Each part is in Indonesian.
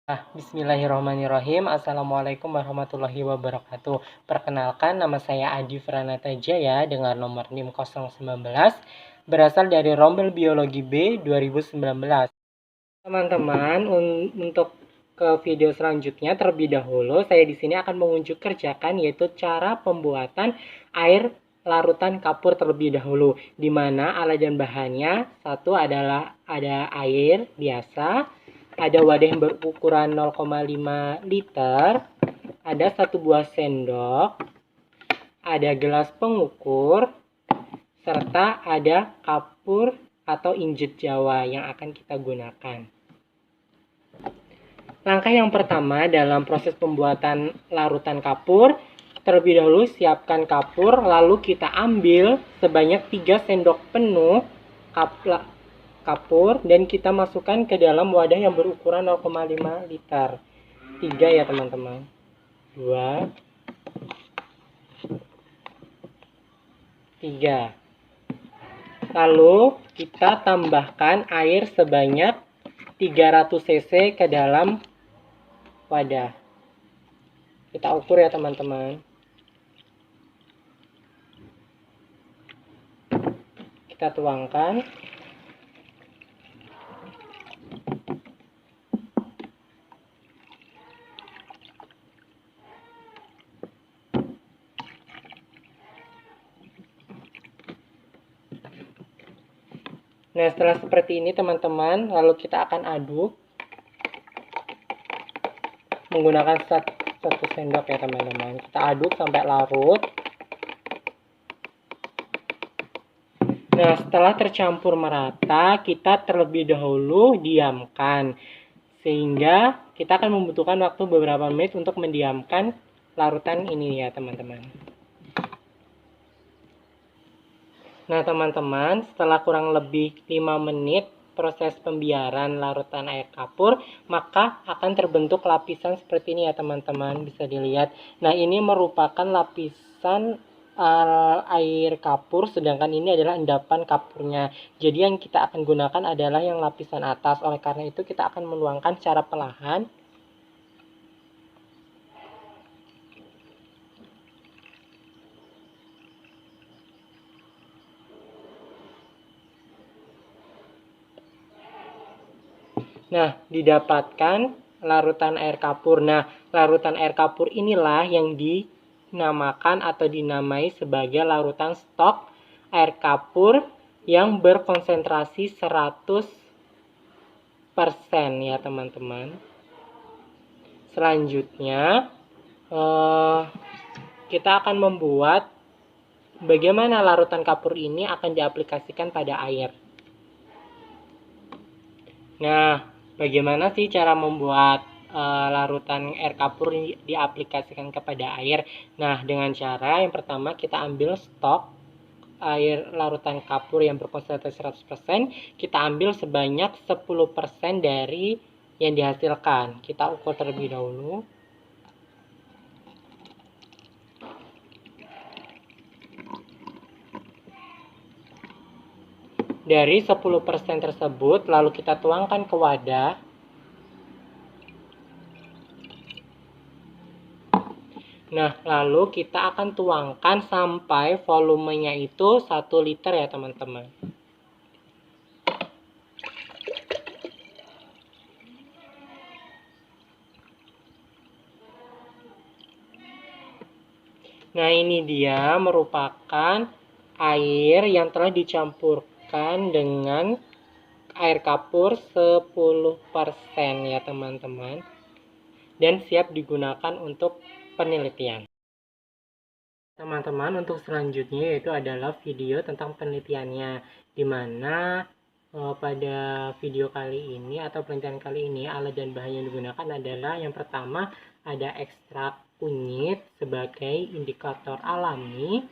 Bismillahirrahmanirrahim. Assalamualaikum warahmatullahi wabarakatuh. Perkenalkan, nama saya Adi Franata Jaya dengan nomor NIM 019 berasal dari Rombel Biologi B 2019. Teman-teman, untuk ke video selanjutnya terlebih dahulu saya di sini akan mengunjuk kerjakan yaitu cara pembuatan air larutan kapur terlebih dahulu, di mana alat dan bahannya satu adalah ada air biasa, ada wadah yang berukuran 0,5 liter, ada satu buah sendok, ada gelas pengukur, serta ada kapur atau injet Jawa yang akan kita gunakan. Langkah yang pertama dalam proses pembuatan larutan kapur, terlebih dahulu siapkan kapur, lalu kita ambil sebanyak 3 sendok penuh kapur dan kita masukkan ke dalam wadah yang berukuran 0,5 liter. 3 ya teman-teman. 2, 3. Lalu kita tambahkan air sebanyak 300 cc ke dalam wadah. Kita ukur ya teman-teman. Kita tuangkan. Nah, setelah seperti ini teman-teman, lalu kita akan aduk menggunakan satu sendok ya teman-teman. Kita aduk sampai larut. Nah, setelah tercampur merata, kita terlebih dahulu diamkan. Sehingga kita akan membutuhkan waktu beberapa menit untuk mendiamkan larutan ini ya teman-teman. Nah teman-teman, setelah kurang lebih 5 menit proses pembiaran larutan air kapur, maka akan terbentuk lapisan seperti ini ya teman-teman, bisa dilihat. Nah ini merupakan lapisan air kapur, sedangkan ini adalah endapan kapurnya. Jadi yang kita akan gunakan adalah yang lapisan atas. Oleh karena itu kita akan menuangkan secara perlahan. Nah, didapatkan larutan air kapur. Nah, larutan air kapur inilah yang dinamakan atau dinamai sebagai larutan stok air kapur yang berkonsentrasi 100% ya teman-teman. Selanjutnya, kita akan membuat bagaimana larutan kapur ini akan diaplikasikan pada air. Nah, bagaimana sih cara membuat larutan air kapur diaplikasikan kepada air? Nah, dengan cara yang pertama kita ambil stok air larutan kapur yang berkonsentrasi 100%, kita ambil sebanyak 10% dari yang dihasilkan. Kita ukur terlebih dahulu. Dari 10% tersebut, lalu kita tuangkan ke wadah. Nah, lalu kita akan tuangkan sampai volumenya itu 1 liter ya teman-teman. Nah, ini dia merupakan air yang telah dicampurkan dengan air kapur 10% ya teman-teman. Dan siap digunakan untuk penelitian. Teman-teman, untuk selanjutnya yaitu adalah video tentang penelitiannya, di mana pada video kali ini atau penelitian kali ini alat dan bahan yang digunakan adalah yang pertama ada ekstrak kunyit sebagai indikator alami,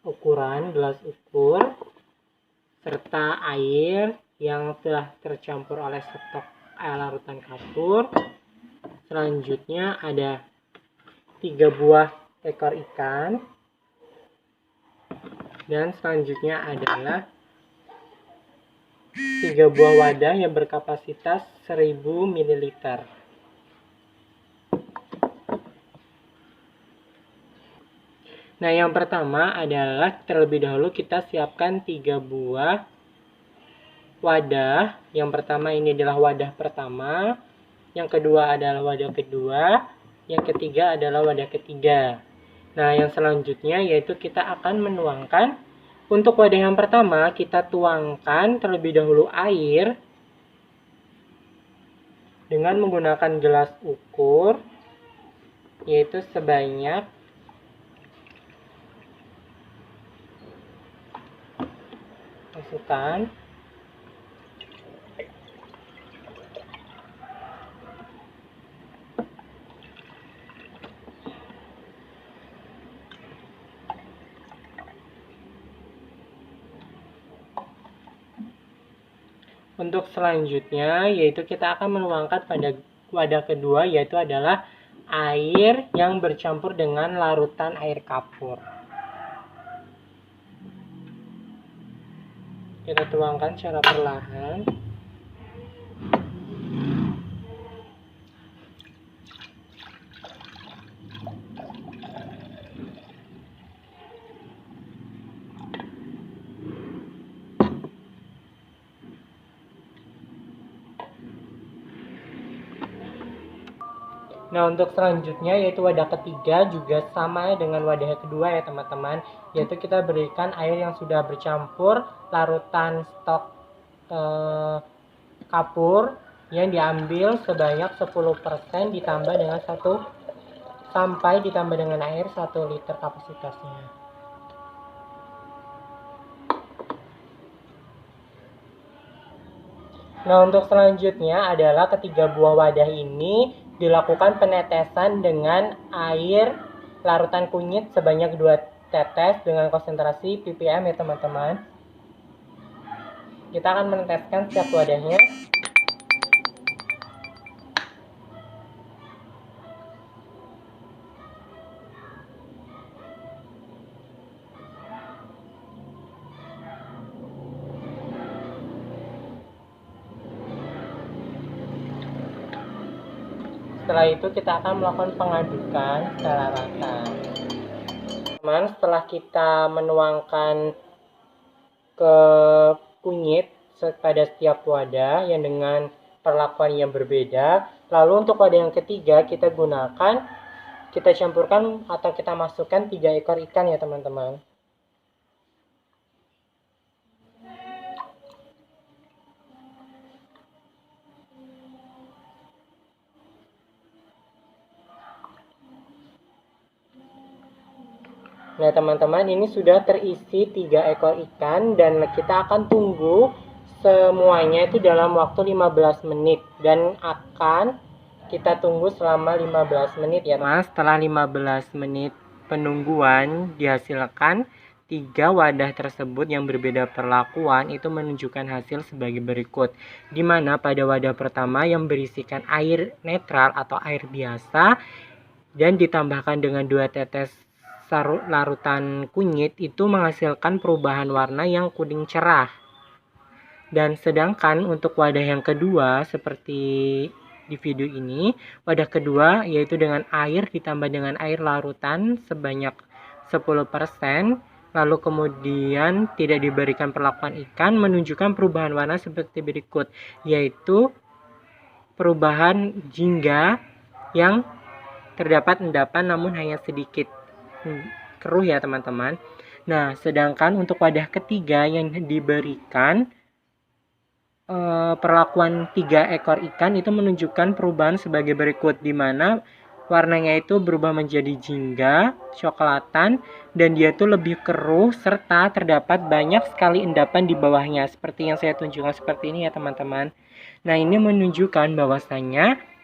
ukuran gelas ukur, serta air yang telah tercampur oleh stok larutan kapur. Selanjutnya ada 3 buah ekor ikan, dan selanjutnya adalah 3 3 buah wadah yang berkapasitas 1000 ml. Nah, yang pertama adalah terlebih dahulu kita siapkan 3 buah wadah. Yang pertama ini adalah wadah pertama, yang kedua adalah wadah kedua, yang ketiga adalah wadah ketiga. Nah, yang selanjutnya yaitu kita akan menuangkan. Untuk wadah yang pertama, kita tuangkan terlebih dahulu air dengan menggunakan gelas ukur, yaitu sebanyak masukkan untuk selanjutnya yaitu kita akan menuangkan pada wadah kedua, yaitu adalah air yang bercampur dengan larutan air kapur. Kita tuangkan secara perlahan. Nah, untuk selanjutnya yaitu wadah ketiga juga sama dengan wadah kedua ya teman-teman, yaitu kita berikan air yang sudah bercampur larutan stok kapur yang diambil sebanyak 10% ditambah dengan 1 sampai ditambah dengan air 1 liter kapasitasnya. Nah, untuk selanjutnya adalah ketiga buah wadah ini dilakukan penetesan dengan air larutan kunyit sebanyak 2 tetes dengan konsentrasi ppm ya teman-teman. Kita akan meneteskan setiap wadahnya. Setelah itu kita akan melakukan pengadukan secara rata. Teman, setelah kita menuangkan ke kunyit pada setiap wadah yang dengan perlakuan yang berbeda, lalu untuk wadah yang ketiga kita campurkan atau kita masukkan 3 ekor ikan ya teman-teman. Nah teman-teman, ini sudah terisi 3 ekor ikan dan kita akan tunggu semuanya itu dalam waktu 15 menit dan akan kita tunggu selama 15 menit ya. Mas, setelah 15 menit penungguan dihasilkan 3 wadah tersebut yang berbeda perlakuan itu menunjukkan hasil sebagai berikut. Dimana pada wadah pertama yang berisikan air netral atau air biasa dan ditambahkan dengan 2 tetes larutan kunyit itu menghasilkan perubahan warna yang kuning cerah. Dan sedangkan untuk wadah yang kedua seperti di video ini, wadah kedua yaitu dengan air ditambah dengan air larutan sebanyak 10%, lalu kemudian tidak diberikan perlakuan ikan, menunjukkan perubahan warna seperti berikut, yaitu perubahan jingga yang terdapat endapan namun hanya sedikit keruh ya teman-teman. Nah, sedangkan untuk wadah ketiga yang diberikan perlakuan 3 ekor ikan itu menunjukkan perubahan sebagai berikut, di mana warnanya itu berubah menjadi jingga, coklatan, dan dia itu lebih keruh serta terdapat banyak sekali endapan di bawahnya seperti yang saya tunjukkan seperti ini ya teman-teman. Nah, ini menunjukkan bahwasanya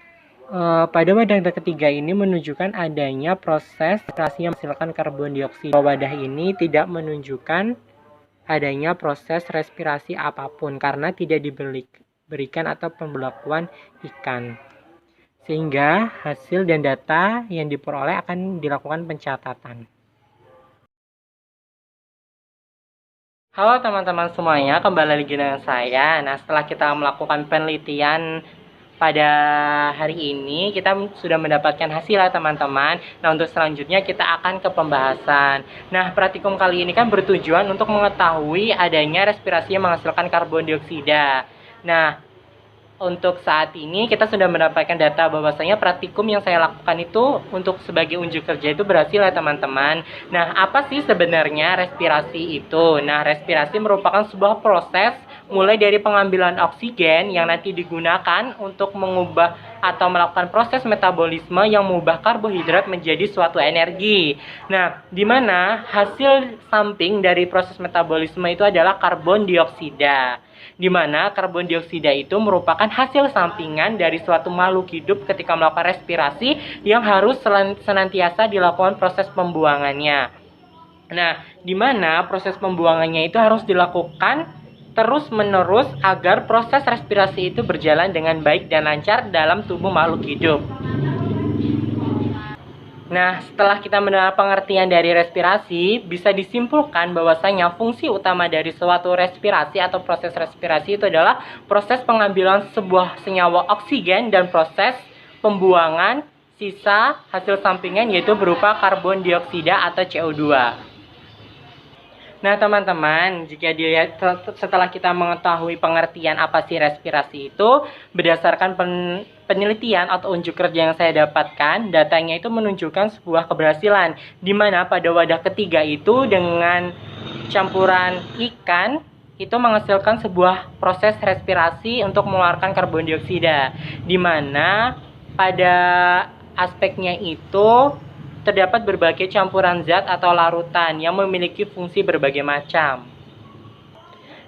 pada wadah ketiga ini menunjukkan adanya proses filtrasi yang menghasilkan karbon dioksida. Wadah ini tidak menunjukkan adanya proses respirasi apapun karena tidak diberikan atau pembelakuan ikan. Sehingga hasil dan data yang diperoleh akan dilakukan pencatatan. Halo teman-teman semuanya, kembali lagi dengan saya. Nah, setelah kita melakukan penelitian pada hari ini, kita sudah mendapatkan hasil ya teman-teman. Nah, untuk selanjutnya kita akan ke pembahasan. Nah, praktikum kali ini kan bertujuan untuk mengetahui adanya respirasi yang menghasilkan karbon dioksida. Nah, untuk saat ini kita sudah mendapatkan data bahwasanya praktikum yang saya lakukan itu untuk sebagai unjuk kerja itu berhasil ya teman-teman. Nah, apa sih sebenarnya respirasi itu? Nah, respirasi merupakan sebuah proses mulai dari pengambilan oksigen yang nanti digunakan untuk mengubah atau melakukan proses metabolisme yang mengubah karbohidrat menjadi suatu energi. Nah, di mana hasil samping dari proses metabolisme itu adalah karbon dioksida, di mana karbon dioksida itu merupakan hasil sampingan dari suatu makhluk hidup ketika melakukan respirasi yang harus senantiasa dilakukan proses pembuangannya. Nah, di mana proses pembuangannya itu harus dilakukan terus-menerus agar proses respirasi itu berjalan dengan baik dan lancar dalam tubuh makhluk hidup. Nah, setelah kita mendapat pengertian dari respirasi, bisa disimpulkan bahwasanya fungsi utama dari suatu respirasi atau proses respirasi itu adalah proses pengambilan sebuah senyawa oksigen dan proses pembuangan sisa hasil sampingan yaitu berupa karbon dioksida atau CO2. Nah, teman-teman, jika dilihat setelah kita mengetahui pengertian apa sih respirasi itu, berdasarkan penelitian atau unjuk kerja yang saya dapatkan, datanya itu menunjukkan sebuah keberhasilan, di mana pada wadah ketiga itu dengan campuran ikan itu menghasilkan sebuah proses respirasi untuk mengeluarkan karbon dioksida, di mana pada aspeknya itu terdapat berbagai campuran zat atau larutan yang memiliki fungsi berbagai macam.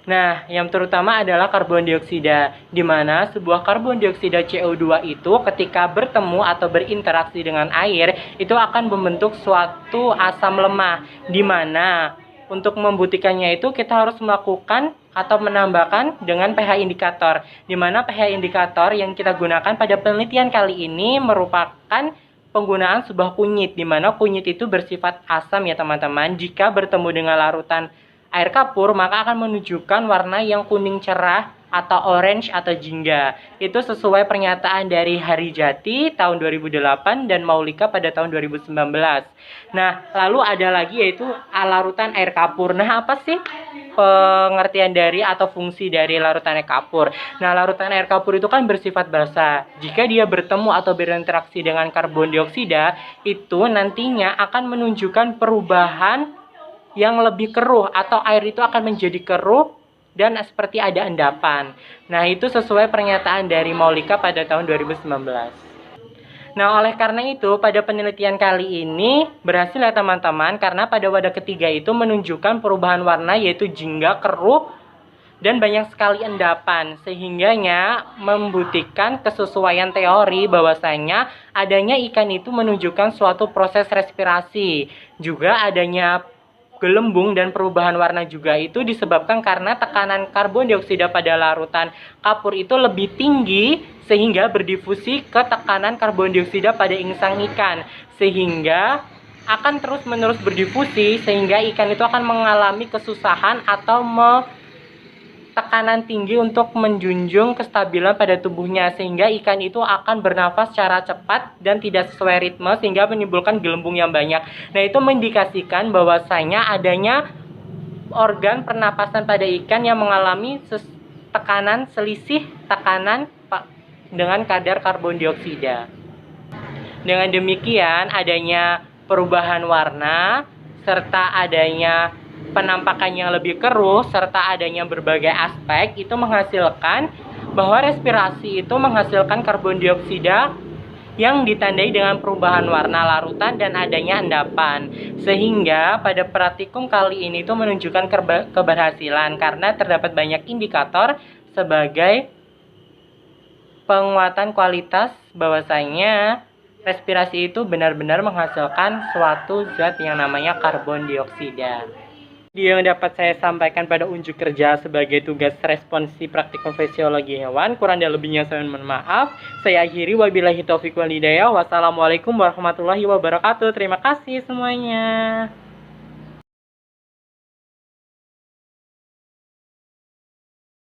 Nah, yang terutama adalah karbon dioksida, di mana sebuah karbon dioksida CO2 itu ketika bertemu atau berinteraksi dengan air, itu akan membentuk suatu asam lemah, di mana untuk membuktikannya itu kita harus melakukan atau menambahkan dengan pH indikator, di mana pH indikator yang kita gunakan pada penelitian kali ini merupakan penggunaan sebuah kunyit, di mana kunyit itu bersifat asam ya teman-teman. Jika bertemu dengan larutan air kapur, maka akan menunjukkan warna yang kuning cerah atau orange atau jingga. Itu sesuai pernyataan dari Harijati tahun 2008 dan Maulika pada tahun 2019. Nah, lalu ada lagi yaitu larutan air kapur. Nah, apa sih pengertian dari atau fungsi dari larutan air kapur? Nah, larutan air kapur itu kan bersifat basa. Jika dia bertemu atau berinteraksi dengan karbon dioksida, itu nantinya akan menunjukkan perubahan yang lebih keruh atau air itu akan menjadi keruh dan seperti ada endapan. Nah, itu sesuai pernyataan dari Maulika pada tahun 2019. Nah, oleh karena itu, pada penelitian kali ini berhasil ya teman-teman, karena pada wadah ketiga itu menunjukkan perubahan warna yaitu jingga, keruh, dan banyak sekali endapan, sehingganya membuktikan kesesuaian teori bahwasanya adanya ikan itu menunjukkan suatu proses respirasi. Juga adanya gelembung dan perubahan warna juga itu disebabkan karena tekanan karbon dioksida pada larutan kapur itu lebih tinggi sehingga berdifusi ke tekanan karbon dioksida pada insang ikan, sehingga akan terus-menerus berdifusi sehingga ikan itu akan mengalami kesusahan atau tekanan tinggi untuk menjunjung kestabilan pada tubuhnya, sehingga ikan itu akan bernafas secara cepat dan tidak sesuai ritme sehingga menimbulkan gelembung yang banyak. Nah, itu mengindikasikan bahwasanya adanya organ pernapasan pada ikan yang mengalami tekanan selisih tekanan dengan kadar karbon dioksida. Dengan demikian, adanya perubahan warna serta adanya penampakan yang lebih keruh serta adanya berbagai aspek itu menghasilkan bahwa respirasi itu menghasilkan karbon dioksida yang ditandai dengan perubahan warna larutan dan adanya endapan, sehingga pada praktikum kali ini itu menunjukkan keberhasilan karena terdapat banyak indikator sebagai penguatan kualitas bahwasanya respirasi itu benar-benar menghasilkan suatu zat yang namanya karbon dioksida. Yang dapat saya sampaikan pada unjuk kerja sebagai tugas responsi praktikum fisiologi hewan. Kurang dan lebihnya saya mohon maaf. Saya akhiri, wabillahi taufiq wal hidayah. Wassalamualaikum warahmatullahi wabarakatuh. Terima kasih semuanya.